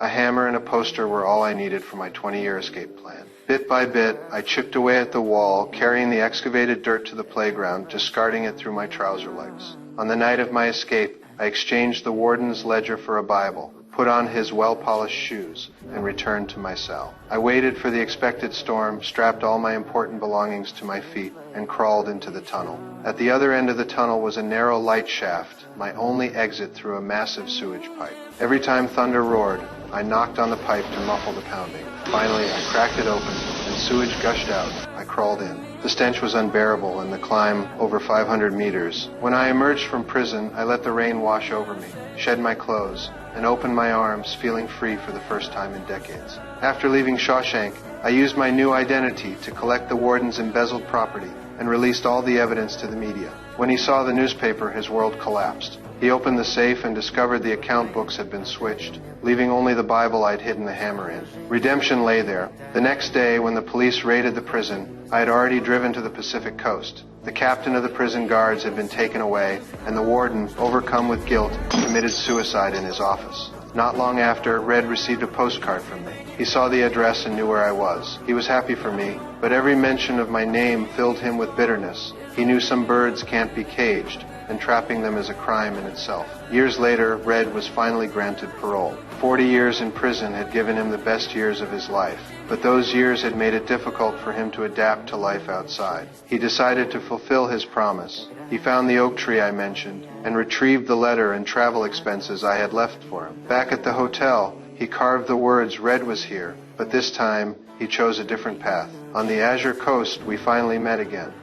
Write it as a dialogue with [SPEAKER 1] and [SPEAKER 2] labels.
[SPEAKER 1] A hammer and a poster were all I needed for my 20-year escape plan. Bit by bit, I chipped away at the wall, carrying the excavated dirt to the playground, discarding it through my trouser legs. On the night of my escape, I exchanged the warden's ledger for a Bible, put on his well-polished shoes, and returned to my cell. I waited for the expected storm, strapped all my important belongings to my feet, and crawled into the tunnel. At the other end of the tunnel was a narrow light shaft, my only exit through a massive sewage pipe. Every time thunder roared, I knocked on the pipe to muffle the pounding. Finally, I cracked it open, and sewage gushed out. I crawled in. The stench was unbearable, and the climb over 500 meters. When I emerged from prison, I let the rain wash over me, shed my clothes, and opened my arms, feeling free for the first time in decades. After leaving Shawshank, I used my new identity to collect the warden's embezzled property and released all the evidence to the media. When he saw the newspaper, his world collapsed. He opened the safe and discovered the account books had been switched, leaving only the Bible I'd hidden the hammer in. Redemption lay there. The next day, when the police raided the prison, I had already driven to the Pacific coast. The captain of the prison guards had been taken away, and the warden, overcome with guilt, committed suicide in his office. Not long after, Red received a postcard from me. He saw the address and knew where I was. He was happy for me, but every mention of my name filled him with bitterness. He knew some birds can't be caged, and trapping them is a crime in itself. Years later, Red was finally granted parole. 40 years in prison had given him the best years of his life, but those years had made it difficult for him to adapt to life outside. He decided to fulfill his promise. He found the oak tree I mentioned and retrieved the letter and travel expenses I had left for him. Back at the hotel, he carved the words "Red was here," but this time he chose a different path. On the Azure coast, we finally met again.